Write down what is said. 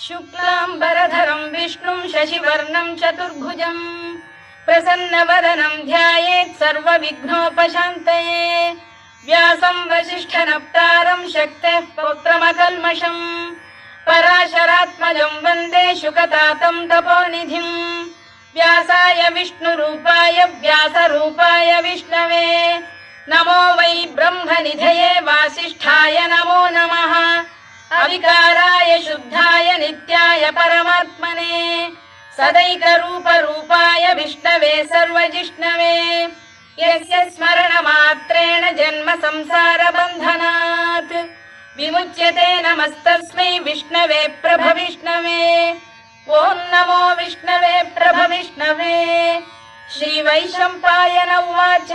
शुक्लाम्बरधरं विष्णुं शशिवर्णं चतुर्भुजं प्रसन्नवदनं ध्यायेत् सर्वविघ्नोपशान्तये व्यासं वसिष्ठनप्तारं शक्तेः पौत्रमकल्मषम् पराशरात्मजं वन्दे शुकतातं तपोनिधिं व्यासाय विष्णुरूपाय व्यासरूपाय विष्णवे नमो वै ब्रह्मनिधये वासिष्ठाय नमो नमः अविकाराय शुद्धाय नित्याय परमात्मने सदैकरूपरूपाय विष्णवे सर्वजिष्णवे यस्य स्मरणमात्रेण जन्म संसारबन्धनात् विमुच्यते नमस्तस्मै विष्णवे प्रभविष्णवे ॐ नमो विष्णवे प्रभविष्णवे श्रीवैशम्पायन उवाच